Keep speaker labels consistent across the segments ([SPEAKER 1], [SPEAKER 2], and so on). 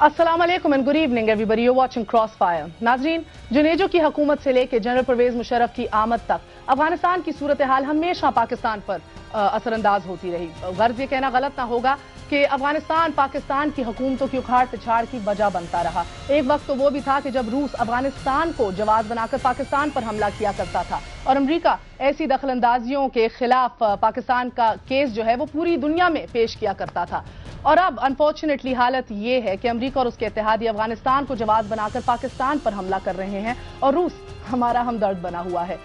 [SPEAKER 1] अस्सलाम वालेकुम and good evening everybody, you watching crossfire. नाजरीन, जुनेजो की हुकूमत से लेकर जनरल परवेज मुशर्रफ की आमद तक अफगानिस्तान की सूरत हाल हमेशा पाकिस्तान पर असरअंदाज होती रही। गर्ज ये कहना गलत ना होगा कि अफगानिस्तान पाकिस्तान की हुकूमतों की उखाड़ पिछाड़ की वजह बनता रहा। एक वक्त तो वो भी था कि जब रूस अफगानिस्तान को जवाब बनाकर पाकिस्तान पर हमला किया करता था और अमरीका ऐसी दखलंदाजियों के खिलाफ पाकिस्तान का केस जो है वो पूरी दुनिया में पेश किया करता था। और अब अनफॉर्चुनेटली हालत ये है कि अमरीका और उसके इत्तेहादी अफगानिस्तान को जवाब बनाकर पाकिस्तान पर हमला कर रहे हैं और रूस हमारा हमदर्द बना हुआ है।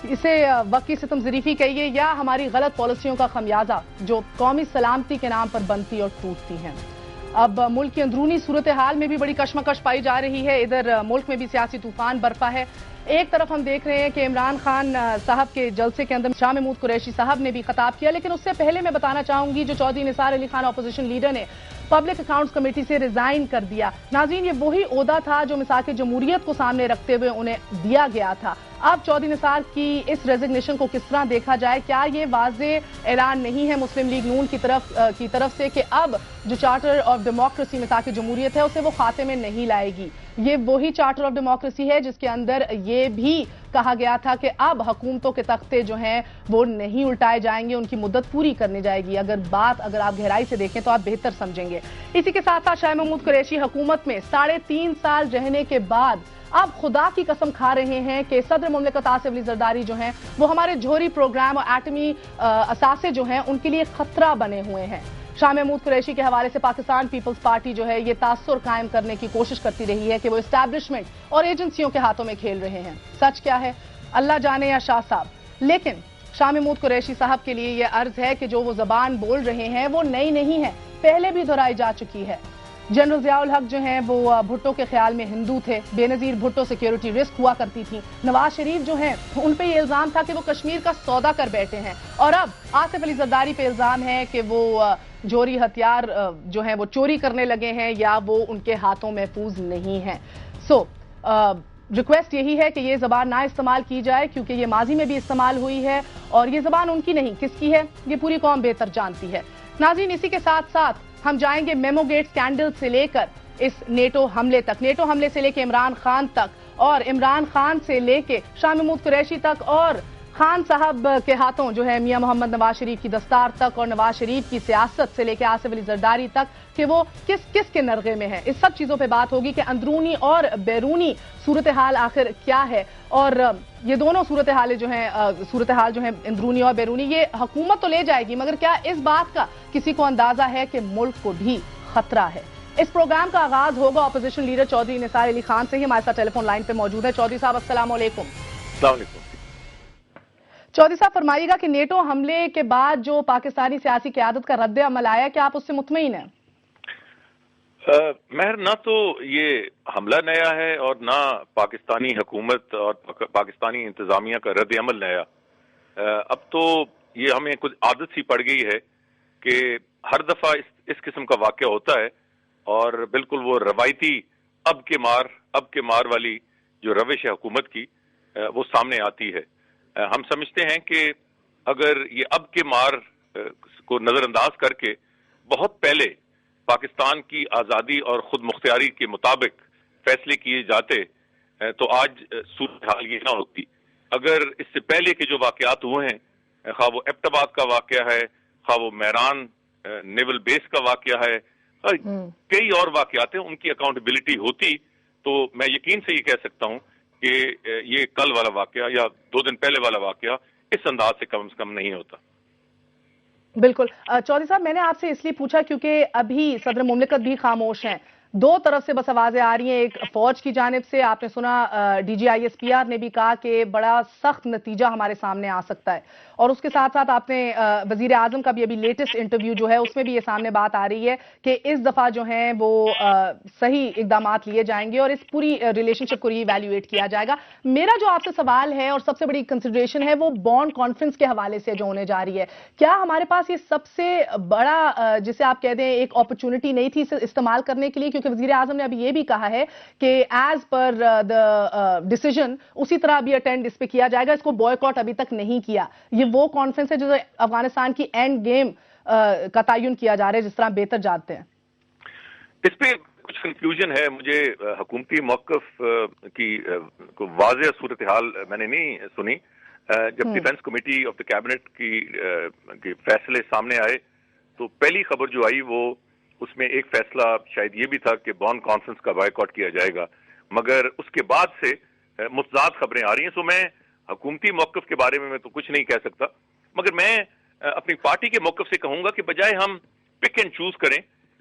[SPEAKER 1] इसे वक्त की सितमज़रीफ़ी कहिए या हमारी गलत पॉलिसियों का खमियाजा जो कौमी सलामती के नाम पर बनती और टूटती हैं। अब मुल्क की अंदरूनी सूरत हाल में भी बड़ी कशमकश पाई जा रही है। इधर मुल्क में भी सियासी तूफान बरपा है। एक तरफ हम देख रहे हैं कि इमरान खान साहब के जलसे के अंदर शाह महमूद कुरैशी साहब ने भी खिताब किया, लेकिन उससे पहले मैं बताना चाहूंगी जो चौधरी निसार अली खान अपोजिशन लीडर ने पब्लिक अकाउंट्स कमेटी से रिजाइन कर दिया। नाज़रीन, ये वही ओहदा था जो मिसाक जमहूरियत को सामने रखते हुए उन्हें दिया गया था। अब चौधरी निसार की इस रेजिग्नेशन को किस तरह देखा जाए? क्या ये वाज़े ऐलान नहीं है मुस्लिम लीग नून की तरफ से कि अब जो चार्टर ऑफ डेमोक्रेसी मिसाक जमहूरियत है उसे वो खाते में नहीं लाएगी? ये वही चार्टर ऑफ डेमोक्रेसी है जिसके अंदर ये भी कहा गया था कि अब हुकूमतों के तख्ते जो हैं वो नहीं उल्टाए जाएंगे, उनकी मुद्दत पूरी करनी जाएगी। अगर आप गहराई से देखें तो आप बेहतर समझेंगे। इसी के साथ साथ शाह महमूद कुरैशी हुकूमत में 3.5 साल रहने के बाद अब खुदा की कसम खा रहे हैं कि सदर मुमलिकत आसिफ अली जरदारी जो हैं वो हमारे जौहरी प्रोग्राम और एटमी असासे जो हैं उनके लिए खतरा बने हुए हैं। शाह महमूद कुरैशी के हवाले से पाकिस्तान पीपल्स पार्टी जो है ये तासुर कायम करने की कोशिश करती रही है कि वो एस्टैब्लिशमेंट और एजेंसियों के हाथों में खेल रहे हैं। सच क्या है अल्लाह जाने या शाह साहब, लेकिन शाह महमूद कुरैशी साहब के लिए यह अर्ज है कि जो वो जबान बोल रहे हैं वो नई नहीं है, पहले भी दोहराई जा चुकी है। जनरल ज़ियाउल हक जो हैं वो भुट्टो के ख्याल में हिंदू थे। बेनज़ीर भुट्टो सिक्योरिटी रिस्क हुआ करती थी। नवाज शरीफ जो हैं उन पे ये इल्ज़ाम था कि वो कश्मीर का सौदा कर बैठे हैं और अब आसिफ अली जरदारी पे इल्ज़ाम है कि वो जोरी हथियार जो हैं वो चोरी करने लगे हैं या वो उनके हाथों महफूज नहीं हैं। रिक्वेस्ट यही है कि ये ज़बान ना इस्तेमाल की जाए क्योंकि ये माजी में भी इस्तेमाल हुई है और ये ज़बान उनकी नहीं, किसकी है ये पूरी कौम बेहतर जानती है। नाज़रीन, इसी के साथ साथ हम जाएंगे मेमोगेट स्कैंडल से लेकर इस नेटो हमले तक, नेटो हमले से लेकर इमरान खान तक और इमरान खान से लेकर शाह महमूद कुरैशी तक और खान साहब के हाथों जो है मियां मोहम्मद नवाज शरीफ की दस्तार तक और नवाज शरीफ की सियासत से लेकर आसिफ अली जरदारी तक कि वो किस के नरगे में है। इस सब चीज़ों पे बात होगी कि अंदरूनी और बैरूनी सूरत हाल आखिर क्या है और ये दोनों सूरत हाल जो हैं अंदरूनी और बैरूनी, ये हुकूमत तो ले जाएगी मगर क्या इस बात का किसी को अंदाजा है कि मुल्क को भी खतरा है? इस प्रोग्राम का आगाज होगा अपोजिशन लीडर चौधरी निसार अली खान से ही। हमारे साथ टेलीफोन लाइन पे मौजूद है चौधरी साहब। अस्सलाम वालेकुम। चौधरी साहब, फरमाइएगा कि नेटो हमले के बाद जो पाकिस्तानी सियासी क़यादत का रद्द अमल आया, क्या आप उससे मुतमईन हैं?
[SPEAKER 2] महर, ना तो ये हमला नया है और ना पाकिस्तानी हुकूमत और पाकिस्तानी इंतजामिया का रद्द अमल नया। अब तो ये हमें कुछ आदत सी पड़ गई है कि हर दफा इस किस्म का वाक़या होता है और बिल्कुल वो रवायती अब के मार वाली जो रविश है हुकूमत की वो सामने आती है। हम समझते हैं कि अगर ये अब के मार को नजरअंदाज करके बहुत पहले पाकिस्तान की आज़ादी और खुद मुख्तियारी के मुताबिक फैसले किए जाते तो आज सूरत हाल ये ना होती। अगर इससे पहले के जो वाक़यात हुए हैं, खा वो एबटाबाद का वाक़या है, खा वो मैरान नेवल बेस का वाक़या है, कई और वाक़यात हैं, उनकी अकाउंटेबिलिटी होती तो मैं यकीन से ये कह सकता हूँ कि ये कल वाला वाक़या या 2 दिन पहले वाला वाक़या इस अंदाज से कम नहीं होता।
[SPEAKER 1] बिल्कुल चौधरी साहब, मैंने आपसे इसलिए पूछा क्योंकि अभी सदर मुमलिकत भी खामोश हैं। दो तरफ से बस आवाजें आ रही हैं। एक फौज की जानिब से आपने सुना DGISPR ने भी कहा कि बड़ा सख्त नतीजा हमारे सामने आ सकता है और उसके साथ साथ आपने वजीर आजम का भी अभी लेटेस्ट इंटरव्यू जो है उसमें भी ये सामने बात आ रही है कि इस दफा जो है वो सही इकदाम लिए जाएंगे और इस पूरी रिलेशनशिप को रीवैल्यूएट किया जाएगा। मेरा जो आपसे सवाल है और सबसे बड़ी कंसिडरेशन है वो बॉन्ड कॉन्फ्रेंस के हवाले से जो होने जा रही है। क्या हमारे पास ये सबसे बड़ा जिसे आप कह दें एक अपॉर्चुनिटी नहीं थी इसे इस्तेमाल करने के लिए? क्योंकि वजीर आजम ने अभी ये भी कहा है कि एज पर द डिसीजन उसी तरह अभी अटेंड इस पे किया जाएगा, इसको बॉयकॉट अभी तक नहीं किया। ये वो कॉन्फ्रेंस है जो अफगानिस्तान की एंड गेम का तयन किया जा रहा है, जिस तरह बेहतर जानते हैं।
[SPEAKER 2] इस पे कुछ कंफ्यूजन है मुझे। हुकूमती मौक़िफ़ की वाज़ेह सूरत-ए-हाल मैंने नहीं सुनी। जब defence committee of the cabinet की फैसले सामने आए तो पहली खबर जो आई वो उसमें एक फैसला शायद ये भी था कि बॉन कॉन्फ्रेंस का बायकॉट किया जाएगा, मगर उसके बाद से मुतज़ाद खबरें आ रही हैं। सो मैं हुकूमती मौक़िफ़ के बारे में मैं तो कुछ नहीं कह सकता, मगर मैं अपनी पार्टी के मौक़िफ़ से कहूँगा कि बजाय हम पिक एंड चूज करें,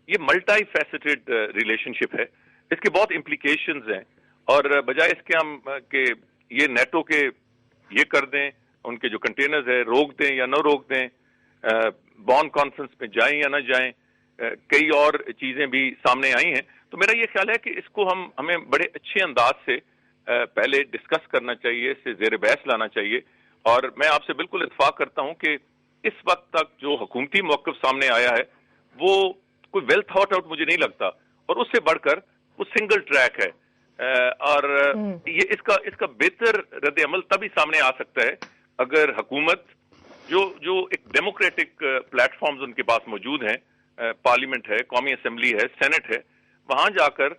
[SPEAKER 2] ये मल्टी फैसेटेड रिलेशनशिप है, इसके बहुत इम्प्लीकेशंस हैं, और बजाय इसके हम कि ये नेटो के ये कर दें, उनके जो कंटेनर्स है रोक दें या न रोक दें, बॉन कॉन्फ्रेंस में जाएं या न जाएं, कई और चीजें भी सामने आई हैं। तो मेरा ये ख्याल है कि इसको हमें बड़े अच्छे अंदाज से पहले डिस्कस करना चाहिए, इसे ज़ेर बहस लाना चाहिए। और मैं आपसे बिल्कुल इत्तेफाक करता हूं कि इस वक्त तक जो हुकूमती मौक़िफ़ सामने आया है वो कोई वेल थॉट आउट मुझे नहीं लगता, और उससे बढ़कर वो सिंगल ट्रैक है। और ये इसका बेहतर रद्द अमल तभी सामने आ सकता है अगर हुकूमत जो एक डेमोक्रेटिक प्लेटफॉर्म्स उनके पास मौजूद हैं, पार्लियामेंट है, कौमी असेंबली है, सेनेट है, वहां जाकर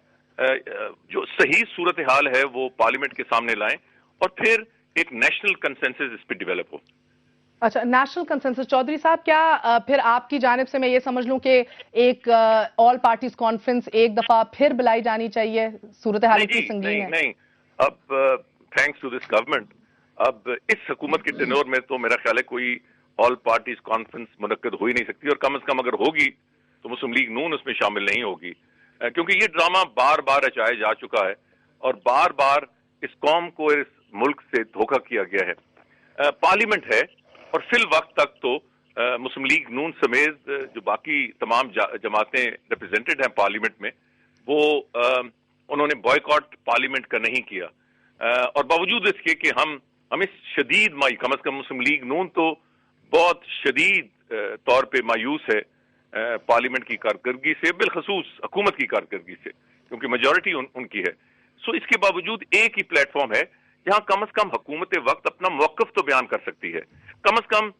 [SPEAKER 2] जो सही सूरत हाल है वो पार्लियामेंट के सामने लाएं और फिर एक नेशनल कंसेंसस इस पर डेवलप हो।
[SPEAKER 1] अच्छा, नेशनल कंसेंसस। चौधरी साहब, क्या फिर आपकी जानिब से मैं ये समझ लूं कि एक ऑल पार्टीज कॉन्फ्रेंस एक दफा फिर बुलाई जानी चाहिए? सूरत हाल इतनी संगीन है।
[SPEAKER 2] नहीं, अब थैंक्स टू दिस गवर्नमेंट, अब इस हुकूमत के टेन्योर में तो मेरा ख्याल है कोई ऑल पार्टीज कॉन्फ्रेंस मुनक्कद हो ही नहीं सकती, और कम से कम अगर होगी तो मुस्लिम लीग नून उसमें शामिल नहीं होगी, क्योंकि ये ड्रामा बार बार रचाया जा चुका है और बार बार इस कौम को इस मुल्क से धोखा किया गया है। पार्लियामेंट है और फिल वक्त तक तो मुस्लिम लीग नून समेत जो बाकी तमाम जमातें रिप्रेजेंटेड हैं पार्लियामेंट में, वो उन्होंने बॉयकॉट पार्लियामेंट का नहीं किया, और बावजूद इसके कि हम इस शदीद कम अज कम मुस्लिम लीग नून तो बहुत शदीद तौर पे मायूस है पार्लियामेंट की कारकर्दगी से, बिलखसूस हुकूमत की कारकर्दगी से, क्योंकि मेजॉरिटी उनकी है। सो इसके बावजूद एक ही प्लेटफॉर्म है जहां कम अज कम हुकूमत वक्त अपना मौक़िफ़ तो बयान कर सकती है, कम अज कम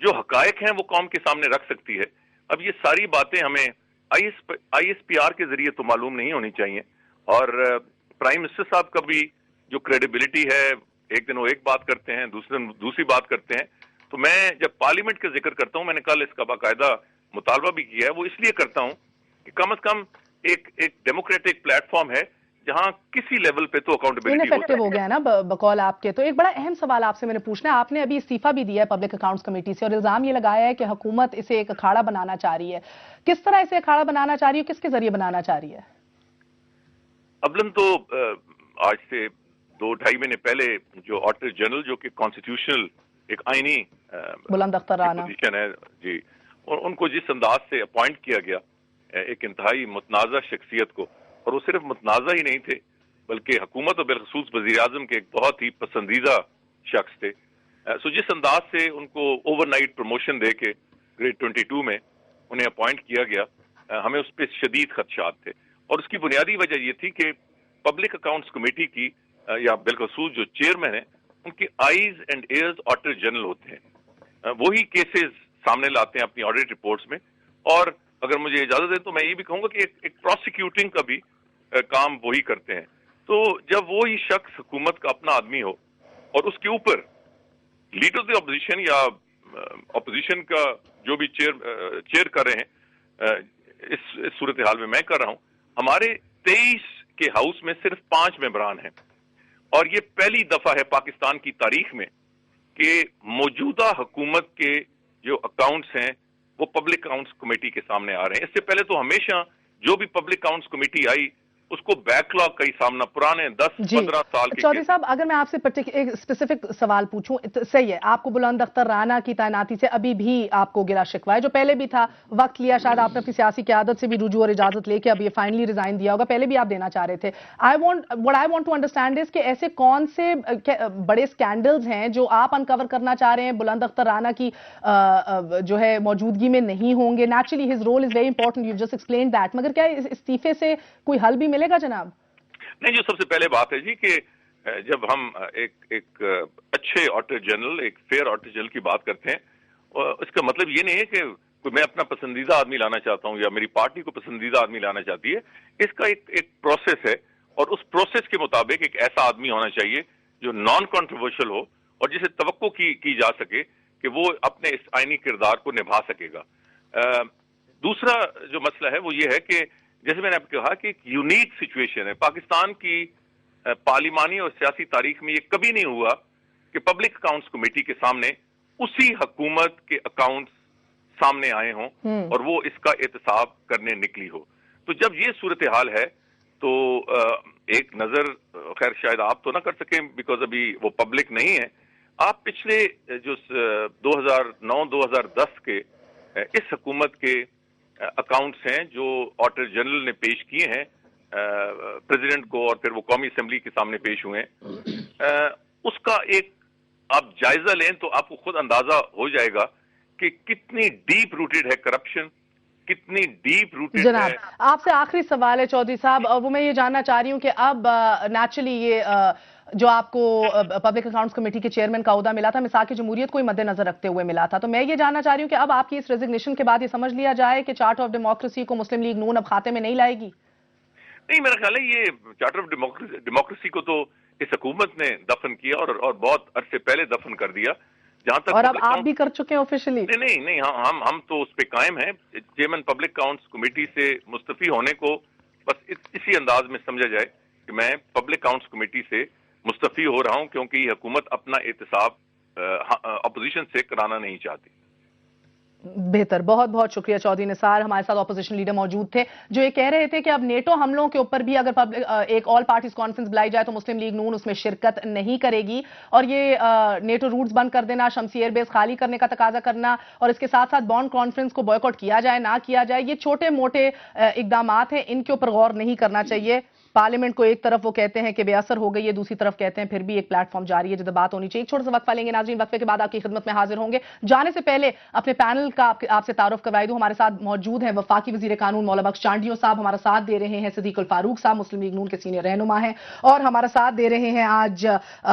[SPEAKER 2] जो हकायक हैं वो कौम के सामने रख सकती है। अब ये सारी बातें हमें ISPR के जरिए तो मालूम नहीं होनी चाहिए, और प्राइम मिनिस्टर साहब का भी जो क्रेडिबिलिटी है, एक दिन वो एक बात करते हैं, दूसरे दिन दूसरी बात करते हैं। तो मैं जब पार्लियामेंट का जिक्र करता हूं, मैंने कल इसका बाकायदा मुतालबा भी किया है, वो इसलिए करता हूं कि कम से कम एक डेमोक्रेटिक प्लेटफॉर्म है जहां किसी लेवल पे तो अकाउंटेबिलिटी
[SPEAKER 1] इनफेक्टिव हो गया है ना बकौल आपके। तो एक बड़ा अहम सवाल आपसे मैंने पूछना है, आपने अभी इस्तीफा भी दिया है पब्लिक अकाउंट्स कमेटी से और इल्जाम ये लगाया है कि हुकूमत इसे एक अखाड़ा बनाना चाह रही है। किस तरह इसे अखाड़ा बनाना चाह रही है, किसके जरिए बनाना चाह रही है?
[SPEAKER 2] अबलन तो आज से 2-2.5 महीने पहले जो ऑडिटर जनरल, जो कि कॉन्स्टिट्यूशनल एक आईनी
[SPEAKER 1] बुलंद अख्तर राना
[SPEAKER 2] पोजीशन है जी, और उनको जिस अंदाज से अपॉइंट किया गया एक इंतहाई मुतनाज़ा शख्सियत को, और वो सिर्फ मुतनाज़ा ही नहीं थे बल्कि हुकूमत और बिलखसूस वज़ीर आज़म के एक बहुत ही पसंदीदा शख्स थे। सो जिस अंदाज से उनको ओवरनाइट प्रमोशन दे के ग्रेड 22 में उन्हें अपॉइंट किया गया, हमें उस पर शदीद खदशात थे, और उसकी बुनियादी वजह ये थी कि पब्लिक अकाउंट्स कमेटी की या बिलखसूस जो चेयरमैन है, उनके eyes and ears auditor general होते हैं, वही केसेस सामने लाते हैं अपनी ऑडिट रिपोर्ट्स में। और अगर मुझे इजाजत है तो मैं ये भी कहूंगा कि एक प्रोसिक्यूटिंग का भी काम वही करते हैं। तो जब वो ही शख्स हुकूमत का अपना आदमी हो और उसके ऊपर लीडर ऑफ द अपोजिशन या अपोजिशन का जो भी चेयर कर रहे हैं, इस सूरत हाल में मैं कर रहा हूं, हमारे 23 के हाउस में सिर्फ 5 मेंबरान हैं, और ये पहली दफा है पाकिस्तान की तारीख में कि मौजूदा हुकूमत के जो अकाउंट्स हैं वो पब्लिक अकाउंट्स कमेटी के सामने आ रहे हैं। इससे पहले तो हमेशा जो भी पब्लिक अकाउंट्स कमेटी आई उसको बैकलॉग का ही सामना, पुराने 10-15 साल के।
[SPEAKER 1] चौधरी साहब, अगर मैं आपसे एक स्पेसिफिक सवाल पूछूं, तो सही है, आपको बुलंद अख्तर राना की तैनाती से अभी भी आपको गिला शिकवा है, जो पहले भी था, वक्त लिया, शायद आपने अपनी सियासी क़यादत से भी रुजू और इजाजत लेके अब ये फाइनली रिजाइन दिया होगा, पहले भी आप देना चाह रहे थे। What I want to understand is कि ऐसे कौन से बड़े स्कैंडल्स हैं जो आप अनकवर करना चाह रहे हैं बुलंद अख्तर राना की जो है मौजूदगी में नहीं होंगे? Naturally his role is very important, you just explain that, मगर क्या इस इस्तीफे से कोई हल भी मिलेगा जनाब?
[SPEAKER 2] नहीं, जो सबसे पहले बात है जी कि जब हम एक अच्छे ऑडिटर जनरल, एक फेयर ऑडिटर जनरल की बात करते हैं, इसका मतलब ये नहीं है कि میں اپنا پسندیدہ آدمی لانا چاہتا ہوں یا میری پارٹی کو پسندیدہ آدمی لانا چاہتی ہے، اس کا ایک پروسیس ہے، اور اس پروسیس کے مطابق ایک ایسا آدمی ہونا چاہیے جو نان کنٹروورشل ہو اور جسے توقع کی جا سکے کہ وہ اپنے اس آئینی کردار کو نبھا سکے گا۔ دوسرا جو مسئلہ ہے وہ یہ ہے کہ جیسے میں نے آپ کو کہا کہ ایک یونیک سچویشن ہے پاکستان کی پارلیمانی اور سیاسی تاریخ میں، یہ کبھی نہیں ہوا کہ پبلک اکاؤنٹس کمیٹی کے سامنے اسی حکومت کے اکاؤنٹس سامنے آئے ہوں اور وہ اس کا احتساب کرنے نکلی ہو۔ تو جب یہ صورتحال ہے تو ایک نظر، خیر شاید آپ تو نہ کر سکیں بیکاز ابھی وہ پبلک نہیں ہے، آپ پچھلے جو 2009-2010 کے اس حکومت کے اکاؤنٹس ہیں جو آڈیٹر جنرل نے پیش کیے ہیں پریزیڈنٹ کو اور پھر وہ قومی اسمبلی کے سامنے پیش ہوئے ہیں، اس کا ایک آپ جائزہ لیں تو آپ کو خود اندازہ ہو جائے گا کہ کتنی ڈیپ روٹیڈ ہے کرپشن، کتنی ڈیپ روٹیڈ
[SPEAKER 1] جناب
[SPEAKER 2] ہے۔
[SPEAKER 1] آپ سے آخری سوال ہے چودھری صاحب، وہ میں یہ جاننا چاہ رہی ہوں کہ اب نیچرلی یہ جو آپ کو پبلک اکاؤنٹس کمیٹی کے چیئرمین کا عہدہ ملا تھا مساق جمہوریت کو ہی مد نظر رکھتے ہوئے ملا تھا، تو میں یہ جاننا چاہ رہی ہوں کہ اب آپ کی اس ریزگنیشن کے بعد یہ سمجھ لیا جائے کہ چارٹر آف ڈیموکریسی کو مسلم لیگ نون اب کھاتے میں نہیں لائے گی؟
[SPEAKER 2] نہیں، میرا خیال ہے یہ چارٹر آف ڈیموکریسی کو تو اس حکومت نے دفن کیا اور بہت عرصے پہلے دفن کر دیا۔ جہاں تک
[SPEAKER 1] اور اب آپ بھی کر چکے ہیں آفیشلی؟
[SPEAKER 2] نہیں، ہم تو اس پہ قائم ہیں۔ چیئرمین پبلک اکاؤنٹس کمیٹی سے مستعفی ہونے کو بس اسی انداز میں سمجھا جائے کہ میں پبلک اکاؤنٹس کمیٹی سے مستعفی ہو رہا ہوں کیونکہ یہ حکومت اپنا احتساب اپوزیشن سے کرانا نہیں چاہتی۔
[SPEAKER 1] بہتر، بہت بہت شکریہ چودھری نثار۔ ہمارے ساتھ اپوزیشن لیڈر موجود تھے جو یہ کہہ رہے تھے کہ اب نیٹو حملوں کے اوپر بھی اگر ایک آل پارٹیز کانفرنس بلائی جائے تو مسلم لیگ نون اس میں شرکت نہیں کرے گی، اور یہ نیٹو روٹس بند کر دینا، شمسی ایئر بیس خالی کرنے کا تقاضا کرنا اور اس کے ساتھ ساتھ بانڈ کانفرنس کو بوائکاٹ کیا جائے نہ کیا جائے، یہ چھوٹے موٹے اقدامات ہیں، ان کے اوپر غور نہیں کرنا چاہیے۔ پارلیمنٹ کو ایک طرف وہ کہتے ہیں کہ بے اثر ہو گئی ہے، دوسری طرف کہتے ہیں پھر بھی ایک پلیٹ فارم جاری ہے جب بات ہونی چاہیے۔ ایک چھوٹا سا وقفہ لیں گے ناظرین، وقفے کے بعد آپ کی خدمت میں حاضر ہوں گے۔ جانے سے پہلے اپنے پینل کا آپ سے تعارف کروائی دوں، ہمارے ساتھ موجود ہیں وفاقی وزیر قانون مولا بخش چانڈیو صاحب، ہمارا ساتھ دے رہے ہیں صدیق الفاروق صاحب مسلم لیگ نون کے سینئر رہنما ہیں، اور ہمارا ساتھ دے رہے ہیں آج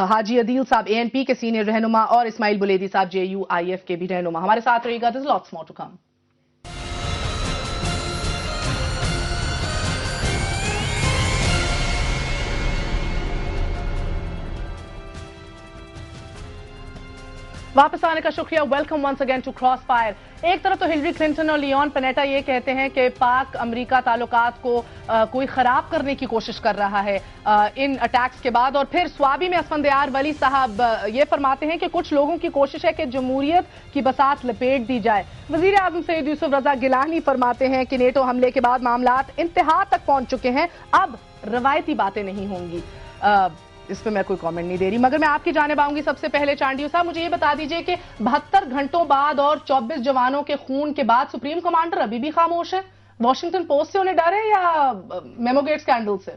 [SPEAKER 1] حاجی عدیل صاحب ANP کے سینئر رہنما، اور اسماعیل بلیدی صاحب JUIF کے بھی رہنما۔ ہمارے ساتھ رہیے گا، there's lots more to come۔ واپس آنے کا شکریہ، welcome once again to cross fire. ایک طرف تو ہلری کلنٹن اور لیون پینیٹا یہ کہتے ہیں کہ پاک امریکہ تعلقات کو کوئی خراب کرنے کی کوشش کر رہا ہے ان اٹیکس کے بعد، اور پھر سوابی میں اسفندیار ولی صاحب یہ فرماتے ہیں کہ کچھ لوگوں کی کوشش ہے کہ جمہوریت کی بساط لپیٹ دی جائے۔ وزیر اعظم سید یوسف رضا گیلانی فرماتے ہیں کہ نیٹو حملے کے بعد معاملات انتہا تک پہنچ چکے ہیں، اب روایتی باتیں نہیں ہوں گی۔ اس پہ میں کوئی کامنٹ نہیں دے رہی، مگر میں آپ کی جانب آؤں گی۔ سب سے پہلے چانڈیو صاحب مجھے یہ بتا دیجئے کہ 72 گھنٹوں بعد اور 24 جوانوں کے خون کے بعد سپریم کمانڈر ابھی بھی خاموش ہے؟ واشنگٹن پوسٹ سے انہیں ڈر ہے یا میمو گیٹ اسکینڈل سے؟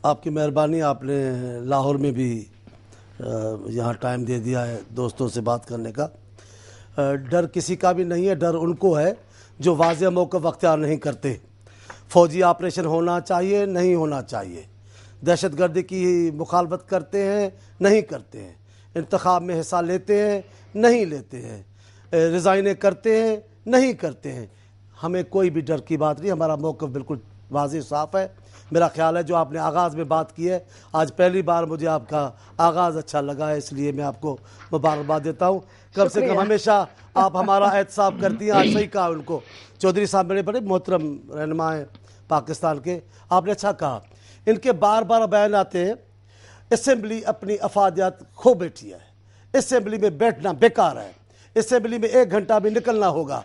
[SPEAKER 3] آپ کی مہربانی، آپ نے لاہور میں بھی یہاں ٹائم دے دیا ہے دوستوں سے بات کرنے کا۔ ڈر کسی کا بھی نہیں ہے، ڈر ان کو ہے جو واضح موقف اختیار نہیں کرتے۔ فوجی آپریشن ہونا چاہیے، نہیں ہونا چاہیے، دہشت گردی کی مخالفت کرتے ہیں، نہیں کرتے ہیں، انتخاب میں حصہ لیتے ہیں، نہیں لیتے ہیں، ریزائنیں کرتے ہیں، نہیں کرتے ہیں۔ ہمیں کوئی بھی ڈر کی بات نہیں، ہمارا موقف بالکل واضح صاف ہے۔ میرا خیال ہے جو آپ نے آغاز میں بات کی ہے، آج پہلی بار مجھے آپ کا آغاز اچھا لگا ہے، اس لیے میں آپ کو مبارکباد دیتا ہوں۔ کم سے کم ہمیشہ آپ ہمارا احتساب کرتی ہیں، آج صحیح کہا ان کو۔ چودھری صاحب میرے بڑے محترم رہنما ہیں پاکستان کے، آپ نے اچھا کہا۔ ان کے بار بار بیان آتے ہیں اسمبلی اپنی افادیت کھو بیٹھی ہے، اسمبلی میں بیٹھنا بیکار ہے، اسمبلی میں 1 گھنٹہ بھی نکلنا ہوگا،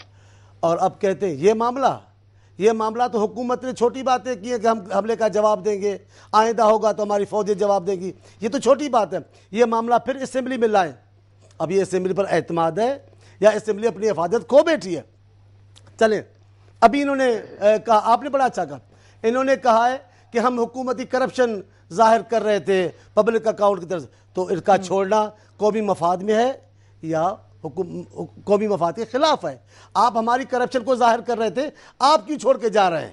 [SPEAKER 3] اور اب کہتے ہیں یہ معاملہ تو حکومت نے چھوٹی باتیں کی ہیں کہ ہم حملے کا جواب دیں گے، آئندہ ہوگا تو ہماری فوجیں جواب دیں گی، یہ تو چھوٹی بات ہے، یہ معاملہ پھر اسمبلی میں لائیں۔ اب یہ اسمبلی پر اعتماد ہے یا اسمبلی اپنی افادیت کھو بیٹھی ہے؟ چلیں، ابھی انہوں نے کہا، آپ نے بڑا اچھا کہا، انہوں نے کہا ہے کہ ہم حکومتی کرپشن ظاہر کر رہے تھے پبلک اکاؤنٹ کی طرف سے، تو ان کا چھوڑنا قومی مفاد میں ہے یا قومی مفاد کے خلاف ہے؟ آپ ہماری کرپشن کو ظاہر کر رہے تھے، آپ کیوں چھوڑ کے جا رہے ہیں؟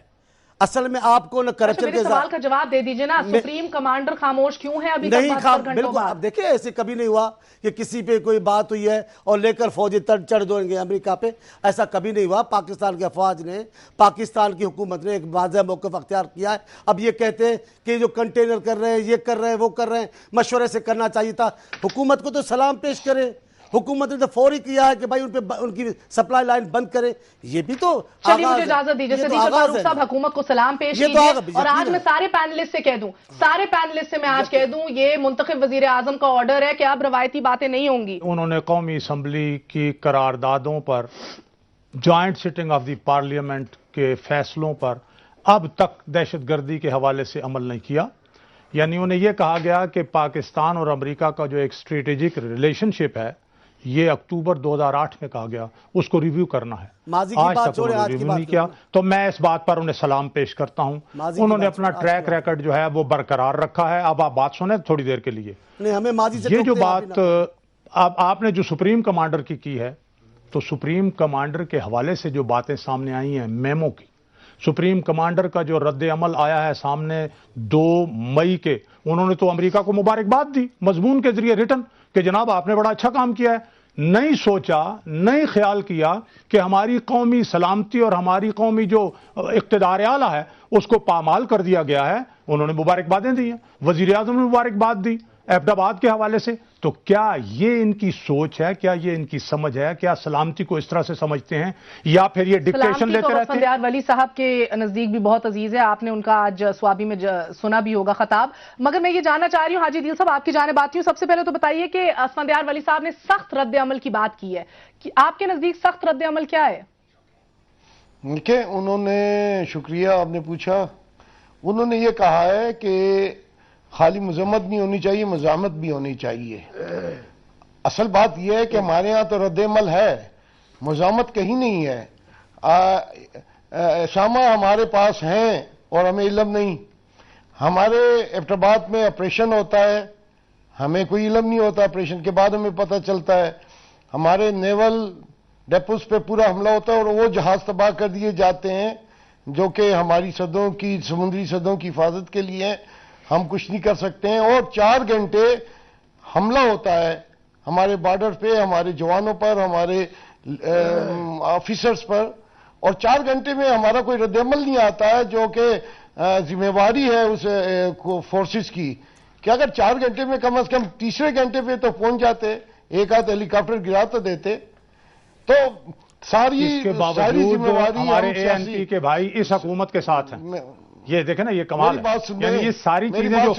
[SPEAKER 3] اصل میں آپ کو نہ کرپشن
[SPEAKER 1] میرے سوال کا جواب دے دیجئے نا, سپریم کمانڈر خاموش کیوں ہے ابھی تک 72 گھنٹوں بعد؟
[SPEAKER 3] اب دیکھیں ایسے کبھی نہیں ہوا کہ کسی پہ کوئی بات ہوئی ہے اور لے کر فوجی چڑھ دیں گے امریکہ پہ, ایسا کبھی نہیں ہوا. پاکستان کی افواج نے, پاکستان کی حکومت نے ایک واضح موقف اختیار کیا ہے. اب یہ کہتے ہیں کہ جو کنٹینر کر رہے ہیں, یہ کر رہے ہیں, وہ کر رہے ہیں, مشورے سے کرنا چاہیے تھا. حکومت کو تو سلام پیش کرے, حکومت نے تو فوری کیا ہے کہ بھائی ان کی سپلائی لائن بند کریں. یہ بھی تو
[SPEAKER 1] چلیے مجھے اجازت دیجیے صدیق فاروق صاحب, حکومت کو سلام پیش کیجیے. اور آج میں سارے پینلسٹ سے کہہ دوں, میں آج کہہ دوں, یہ منتخب وزیر اعظم کا آرڈر ہے کہ اب روایتی باتیں نہیں ہوں گی.
[SPEAKER 4] انہوں نے قومی اسمبلی کی قراردادوں پر, joint sitting of the parliament کے فیصلوں پر اب تک دہشت گردی کے حوالے سے عمل نہیں کیا. یعنی انہیں یہ کہا گیا کہ پاکستان اور امریکہ کا جو ایک اسٹریٹجک ریلیشن شپ ہے, یہ اکتوبر 2008 میں کہا گیا, اس کو ریویو کرنا ہے. آج تک انہوں نے ریویو نہیں کیا. تو میں اس بات پر انہیں سلام پیش کرتا ہوں. انہوں نے اپنا ٹریک ریکارڈ جو ہے وہ برقرار رکھا ہے. اب آپ بات سنیں تھوڑی دیر کے لیے. یہ جو بات اب آپ نے جو سپریم کمانڈر کی ہے, تو سپریم کمانڈر کے حوالے سے جو باتیں سامنے آئی ہیں میمو کی, سپریم کمانڈر کا جو رد عمل آیا ہے سامنے 2 مئی کے, انہوں نے تو امریکہ کو مبارکباد دی مضمون کے ذریعے ریٹن کہ جناب آپ نے بڑا اچھا کام کیا ہے. نہیں سوچا, نہیں خیال کیا کہ ہماری قومی سلامتی اور ہماری قومی جو اقتدار اعلیٰ ہے اس کو پامال کر دیا گیا ہے. انہوں نے مبارکبادیں دی ہیں, وزیر اعظم نے مبارکباد دی ایبٹ آباد کے حوالے سے. تو کیا یہ ان کی سوچ ہے, کیا یہ ان کی سمجھ ہے, کیا سلامتی کو اس طرح سے سمجھتے ہیں, یا پھر یہ ڈکٹیشن لیتے رہتے ہیں؟
[SPEAKER 1] اسفندیار ولی صاحب کے نزدیک بھی بہت عزیز ہے, آپ نے ان کا آج سوابی میں سنا بھی ہوگا خطاب. مگر میں یہ جاننا چاہ رہی ہوں حاجی عدیل صاحب, آپ کی جانب آتی ہوں. سب سے پہلے تو بتائیے کہ اسفندیار ولی صاحب نے سخت رد عمل کی بات کی ہے, کہ آپ کے نزدیک سخت رد عمل کیا ہے؟
[SPEAKER 5] دیکھیں, انہوں نے, شکریہ آپ نے پوچھا, انہوں نے یہ کہا ہے کہ خالی مذمت نہیں ہونی چاہیے, مزاحمت بھی ہونی چاہیے. اصل بات یہ ہے کہ ہمارے ہاں تو رد عمل ہے, مزاحمت کہیں نہیں ہے. شامہ ہمارے پاس ہیں اور ہمیں علم نہیں. ہمارے ایبٹ آباد میں آپریشن ہوتا ہے, ہمیں کوئی علم نہیں ہوتا, آپریشن کے بعد ہمیں پتہ چلتا ہے. ہمارے نیول ڈیپوز پہ پورا حملہ ہوتا ہے اور وہ جہاز تباہ کر دیے جاتے ہیں جو کہ ہماری سدوں کی, سمندری سدوں کی حفاظت کے لیے. ہم کچھ نہیں کر سکتے ہیں. اور 4 گھنٹے حملہ ہوتا ہے ہمارے بارڈر پہ, ہمارے جوانوں پر, ہمارے آفیسرز پر, اور 4 گھنٹے میں ہمارا کوئی رد عمل نہیں آتا ہے, جو کہ ذمہ داری ہے اس فورسز کی, کہ اگر 4 گھنٹے میں کم از کم تیسرے گھنٹے پہ تو پہنچ جاتے, ایک آدھ ہیلی کاپٹر گرا تو دیتے. تو ساری ذمہ داری
[SPEAKER 4] ہمارے اے این پی کے بھائی اس حکومت کے ساتھ ہیں. یہ دیکھیں نا, یہ کمال ہے. یعنی یہ ساری چیزیں جو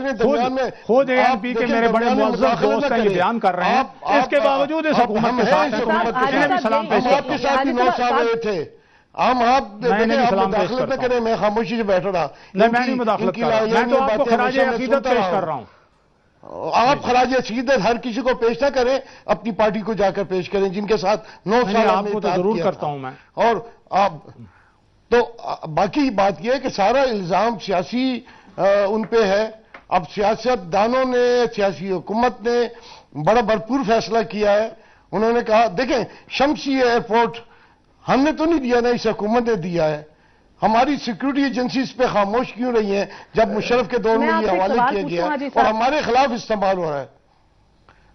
[SPEAKER 4] خود اے این پی کے میرے بڑے معزز دوست ہیں یہ بیان کر رہے ہیں, اس کے باوجود اس حکومت کے ساتھ انہیں بھی سلام پیش
[SPEAKER 5] کرتا ہوں. آپ کے ساتھ بھی 9 سال ہوئے تھے, آپ مداخلت نہ کریں, میں خاموشی سے بیٹھ رہا.
[SPEAKER 4] نہیں, میں نہیں مداخلت کر رہا, میں تو آپ کو خراج عقیدت پیش کر رہا ہوں.
[SPEAKER 5] آپ خراج عقیدت ہر کسی کو پیش نہ کریں, اپنی پارٹی کو جا کر پیش کریں جن کے ساتھ 9 سال
[SPEAKER 4] آپ کو تو ضرور کرتا ہوں میں.
[SPEAKER 5] اور آپ تو باقی بات یہ ہے کہ سارا الزام سیاسی ان پہ ہے. اب سیاست دانوں نے, سیاسی حکومت نے بڑا بھرپور فیصلہ کیا ہے. انہوں نے کہا, دیکھیں شمسی ایئرپورٹ ہم نے تو نہیں دیا نا, اس حکومت نے دیا ہے. ہماری سیکیورٹی ایجنسیز پہ خاموش کیوں رہی ہیں جب مشرف کے دور میں یہ حوالے کیا گیا اور ہمارے خلاف استعمال ہو رہا ہے؟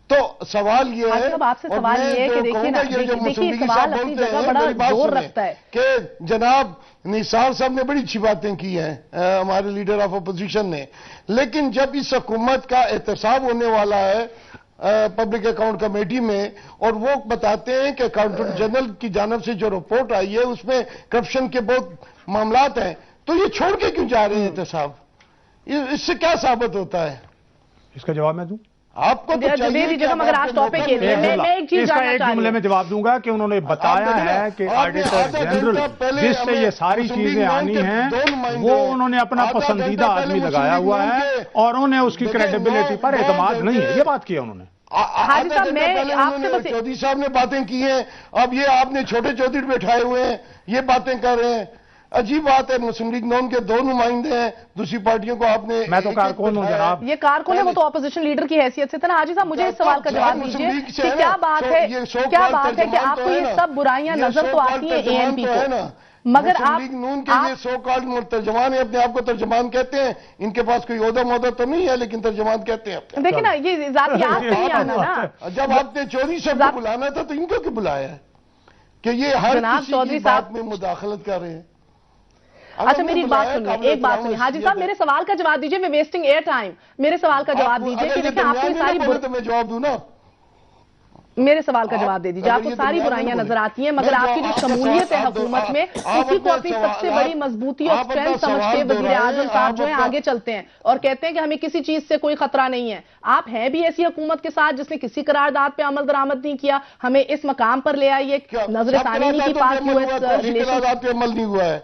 [SPEAKER 5] تو سوال یہ ہے,
[SPEAKER 1] آپ سے سوال یہ ہے کہ دیکھیے سوال اپنی جگہ بڑا زور رکھتا ہے
[SPEAKER 5] کہ جناب نثار صاحب نے بڑی اچھی باتیں کی ہیں ہمارے لیڈر آف اپوزیشن نے, لیکن جب اس حکومت کا احتساب ہونے والا ہے پبلک اکاؤنٹ کمیٹی میں, اور وہ بتاتے ہیں کہ اکاؤنٹنٹ جنرل کی جانب سے جو رپورٹ آئی ہے اس میں کرپشن کے بہت معاملات ہیں, تو یہ چھوڑ کے کیوں جا رہے ہیں احتساب؟ اس سے کیا ثابت ہوتا ہے؟
[SPEAKER 4] اس کا جواب میں دوں
[SPEAKER 5] آپ کو تو چاہیے,
[SPEAKER 1] مگر آج ٹاپک کے لیے میں ایک چیز
[SPEAKER 4] جاننا چاہتا ہوں. اس کا ایک جملے میں جواب دوں گا کہ انہوں نے بتایا ہے کہ آڈیٹر جنرل جس سے یہ ساری چیزیں آنی ہیں وہ انہوں نے اپنا پسندیدہ آدمی لگایا ہوا ہے اور انہیں اس کی کریڈیبلٹی پر اعتماد نہیں ہے. یہ بات کی ہے انہوں نے.
[SPEAKER 5] چودھری صاحب نے باتیں کی ہیں, اب یہ آپ نے چھوٹے چودھری بٹھائے ہوئے ہیں, یہ باتیں کر رہے ہیں. عجیب بات ہے, مسلم لیگ نون کے 2 نمائندے ہیں, دوسری پارٹیوں کو آپ نے,
[SPEAKER 4] میں تو کارکن ہوں جناب.
[SPEAKER 1] یہ کارکن ہے, وہ تو اپوزیشن لیڈر کی حیثیت سے تھا نا. حاجی صاحب مجھے اس سوال کا جواب دیجیے کہ کیا بات ہے کہ آپ کو یہ سب برائیاں نظر تو آتی ہیں اے این پی کو, मगर
[SPEAKER 5] मुस्लिम
[SPEAKER 1] आप
[SPEAKER 5] लीग नून के ये सो कॉल्ड तर्जमान है, अपने आप को तर्जमान कहते हैं, इनके पास कोई ओहदा मोहदा तो नहीं है, लेकिन तर्जमान कहते हैं अपने।
[SPEAKER 1] देखिए ना, ये जातियात से नहीं आना ना।
[SPEAKER 5] जब आपने चौधरी साहब को बुलाना था तो इनको क्यों बुलाया है कि ये हर
[SPEAKER 1] जनाब
[SPEAKER 5] किसी
[SPEAKER 1] चौधरी
[SPEAKER 5] की बात
[SPEAKER 1] साहब
[SPEAKER 5] में मुदाखलत कर रहे हैं?
[SPEAKER 1] अच्छा मेरी एक बात सुनिए, एक बात सुनिए हाजी साहब, मेरे सवाल का जवाब दीजिए, मैं वेस्टिंग एयर टाइम, मेरे सवाल का जवाब दीजिए कि देखिए आपको सारी
[SPEAKER 5] तो मैं जवाब दूं ना,
[SPEAKER 1] मेरे सवाल का जवाब दे दीजिए। आपको सारी बुराइयां नजर आती हैं, मगर आपकी जो शमूलियत है हुकूमत में, उसी को अपनी सबसे बड़ी मजबूती और स्ट्रेंथ समझते वजीर आजम साहब जो है आगे चलते हैं और कहते हैं कि हमें किसी चीज से कोई खतरा नहीं है। आप हैं भी ऐसी हुकूमत के साथ जिसने किसी करारदाद पे अमल दरामद नहीं किया, हमें इस मकाम पर ले आइए, नजर सानी नहीं की पाक यूएस
[SPEAKER 5] करारदाद पे अमल नहीं हुआ है।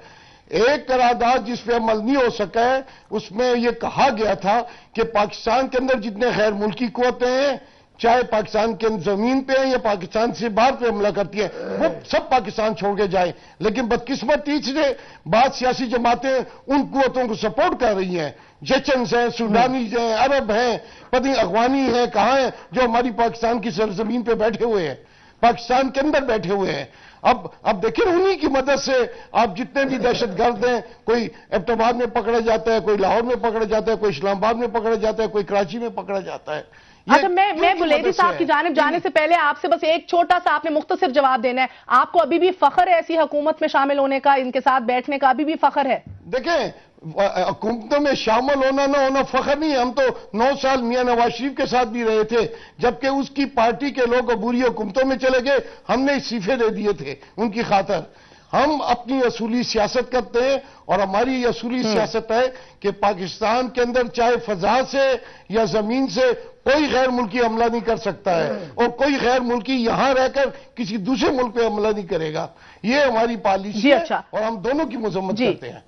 [SPEAKER 5] एक करारदाद जिस पे अमल नहीं हो सका है, उसमें यह कहा गया था कि पाकिस्तान के अंदर जितने गैर मुल्की कुव्वतें हैं, चाहे पाकिस्तान के जमीन पे है या पाकिस्तान से बाहर पे हमला करती है, वो सब पाकिस्तान छोड़ के जाए। लेकिन बदकिस्मती से बाद सियासी जमातें उन कुव्वतों को सपोर्ट कर रही हैं, चेचन्स हैं, सूडानीज हैं, अरब हैं, पता नहीं अफगानी हैं, कहाँ हैं, जो हमारी पाकिस्तान की सरजमीन पे बैठे हुए हैं, पाकिस्तान के अंदर बैठे हुए हैं। अब देखिए उन्हीं की मदद से आप जितने भी दहशतगर्द हैं, कोई एबटाबाद में पकड़ा जाता है, कोई लाहौर में पकड़ा जाता है, कोई इस्लामाबाद में पकड़ा जाता है, कोई कराची में पकड़ा जाता है।
[SPEAKER 1] अच्छा मैं बुलेदी साहब की जानिब जाने से पहले आपसे बस एक छोटा सा आपने मुख्तसर जवाब देना है। आपको अभी भी फख्र है ऐसी हुकूमत में शामिल होने का, इनके साथ बैठने का अभी भी फख्र है?
[SPEAKER 5] देखें, हुकूमतों में शामिल होना ना होना फख्र नहीं है। हम तो 9 साल मियां नवाज शरीफ के साथ भी रहे थे, जबकि उसकी पार्टी के लोग अबूरी हुकूमतों में चले गए, हमने इस्तीफे दे दिए थे उनकी खातर। हम अपनी असूली सियासत करते हैं और हमारी असूली सियासत है कि पाकिस्तान के अंदर चाहे फजा से या जमीन से कोई गैर मुल्की हमला नहीं कर सकता है और कोई गैर मुल्की यहां रहकर किसी दूसरे मुल्क पे हमला नहीं करेगा। ये हमारी पॉलिसी है।
[SPEAKER 1] अच्छा।
[SPEAKER 5] और हम दोनों की मजम्मत करते हैं।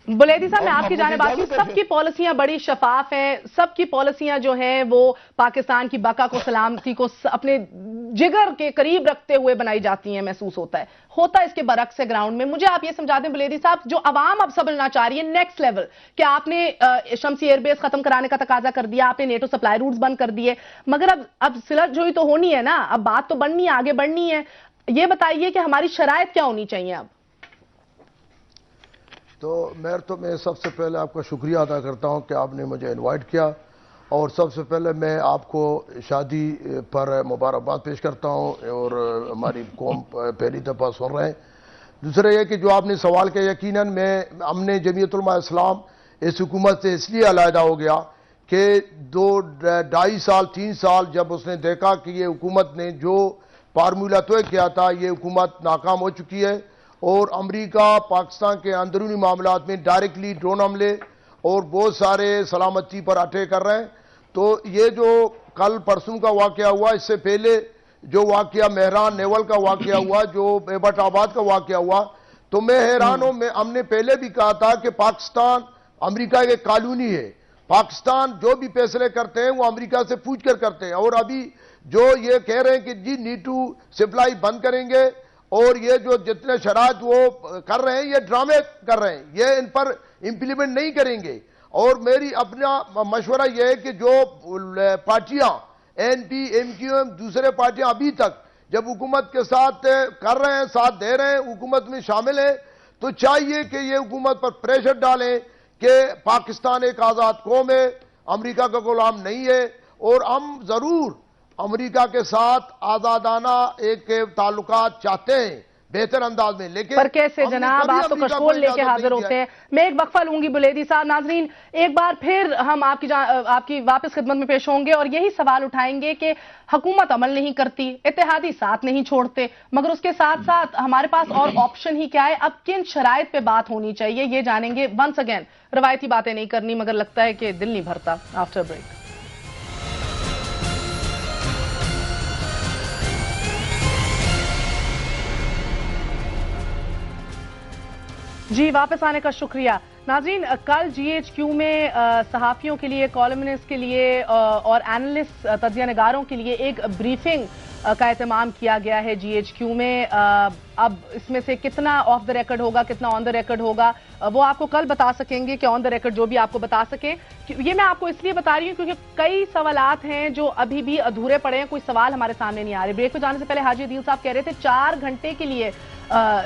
[SPEAKER 1] बुलेदी साहब मैं आपकी जानिब आती हूं, सबकी पॉलिसियां बड़ी शफाफ हैं, सबकी पॉलिसियां जो हैं वो पाकिस्तान की बका को, सलामती को अपने जिगर के करीब रखते हुए बनाई जाती हैं, महसूस होता है इसके बरक्स है ग्राउंड में। मुझे आप ये समझा दें बुलेदी साहब, जो अवाम अब समझना चाह रही है नेक्स्ट लेवल, कि आपने शमसी एयरबेस खत्म कराने का तकाजा कर दिया, आपने नेटो सप्लाई रूट्स बंद कर दिए, मगर अब सिलजोई तो होनी है ना, अब बात तो बढ़नी है, आगे बढ़नी है। ये बताइए कि हमारी शराइत क्या होनी चाहिए अब?
[SPEAKER 6] तो मैं सबसे पहले आपका शुक्रिया अदा करता हूं कि आपने मुझे इनवाइट किया, और सबसे पहले मैं आपको शादी पर मुबारकबाद पेश करता हूं और हमारी कौम पहली दफ़ा सुन रहे हैं। दूसरा ये कि जो आपने सवाल किया, यकीनन हमने जमीयत उलमा इस्लाम इस हुकूमत से इसलिए अलहदा हो गया कि 2-2.5 साल 3 साल जब उसने देखा कि ये हुकूमत ने जो फार्मूला तय किया था, ये हुकूमत नाकाम हो चुकी है और अमेरिका पाकिस्तान के अंदरूनी मामलात में डायरेक्टली ड्रोन हमले और बहुत सारे सलामती पर अटैक कर रहे हैं। तो ये जो कल परसों का वाकया हुआ, इससे पहले जो वाकया मेहरान नेवल का वाकया हुआ, जो एबटाबाद का वाकया हुआ, तो मैं हैरान हूं। हमने पहले भी कहा था कि पाकिस्तान अमेरिका की कॉलोनी है, पाकिस्तान जो भी फैसले करते हैं वो अमेरिका से पूछ कर करते हैं। और अभी जो ये कह रहे हैं कि जी नीटू सप्लाई बंद करेंगे और ये जो जितने शराइत वो कर रहे हैं, ये ड्रामे कर रहे हैं, ये इन पर इंप्लीमेंट नहीं करेंगे। और मेरी अपना मशवरा यह है कि जो पार्टियां एनपी एमक्यूएम दूसरे पार्टियां अभी तक जब हुकूमत के साथ कर रहे हैं, साथ दे रहे हैं, हुकूमत में शामिल है, तो चाहिए कि ये हुकूमत पर प्रेशर डालें कि पाकिस्तान एक आज़ाद कौम है, अमेरिका का गुलाम नहीं है और हम जरूर अमेरिका के साथ आजादाना एक ताल्लुकात चाहते हैं बेहतर अंदाज में। लेकिन
[SPEAKER 1] पर कैसे जनाब, आप तो कशकोल लेके हाजिर होते हैं। मैं एक वक्फा लूंगी बुलेदी साहब। नाजरीन एक बार फिर हम आपकी वापस खिदमत में पेश होंगे और यही सवाल उठाएंगे कि हुकूमत अमल नहीं करती, इत्तेहादी साथ नहीं छोड़ते, मगर उसके साथ साथ हमारे पास और ऑप्शन ही क्या है, अब किन शराइत पे बात होनी चाहिए, ये जानेंगे। वंस अगेन रवायती बातें नहीं करनी, मगर लगता है कि दिल नहीं भरता। आफ्टर ब्रेक जी वापस आने का शुक्रिया। नाज़रीन, कल GHQ में सहाफ़ियों के लिए, कॉलमनिस्ट के लिए और एनालिस्ट तज्ज़िया निगारों के लिए एक ब्रीफिंग का एहतमाम किया गया है GHQ में। अब इसमें से कितना ऑफ द रिकॉर्ड होगा, कितना ऑन द रिकॉर्ड होगा, वो आपको कल बता सकेंगे कि ऑन द रिकॉर्ड जो भी आपको बता सके। ये मैं आपको इसलिए बता रही हूँ क्योंकि कई सवालात हैं जो अभी भी अधूरे पड़े हैं, कोई सवाल हमारे सामने नहीं आ रहे। ब्रेक पे जाने से पहले हाजी अदील साहब कह रहे थे 4 घंटे के लिए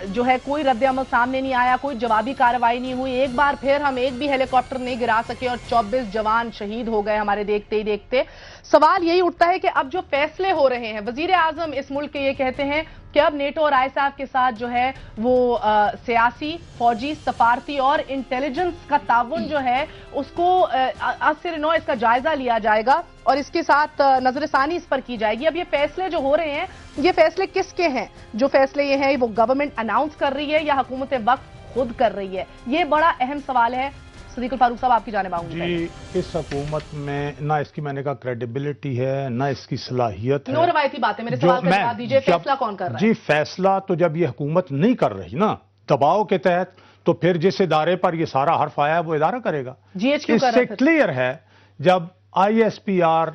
[SPEAKER 1] जो है कोई रद्द अमल सामने नहीं आया, कोई जवाबी कार्रवाई नहीं हुई। एक बार फिर हम एक भी हेलीकॉप्टर नहीं गिरा सके और 24 जवान शहीद हो गए हमारे देखते ही देखते। सवाल यही उठता है कि अब जो फैसले हो रहे हैं, वजीर आजम इस मुल्क के ये कहते हैं कि अब नेटो और ISAF के साथ जो है वो सियासी, फौजी, सफारती और इंटेलिजेंस का ताउन जो है उसको आज से 9 इसका जायजा लिया जाएगा और इसके साथ नजरसानी इस पर की जाएगी। अब ये फैसले जो हो रहे हैं, ये फैसले किसके हैं? जो फैसले ये हैं वो गवर्नमेंट अनाउंस कर रही है या हुकूमत वक्त खुद कर रही है? ये बड़ा अहम सवाल है। सदीकुल फारूक साहब, आपकी जानिब आऊंगी।
[SPEAKER 4] जी, इस हुकूमत में ना इसकी मैंने कहा क्रेडिबिलिटी है, ना इसकी सलाहियत है।
[SPEAKER 1] नो रवायती बातें, मेरे सवाल का जवाब दीजिए। फैसला कौन कर रहा है?
[SPEAKER 4] जी, फैसला तो जब ये हुकूमत नहीं कर रही ना दबाव के तहत, तो फिर जिस इदारे पर ये सारा हर्फ आया है वो इदारा करेगा।
[SPEAKER 1] GHQ
[SPEAKER 4] इससे क्लियर है जब ISPR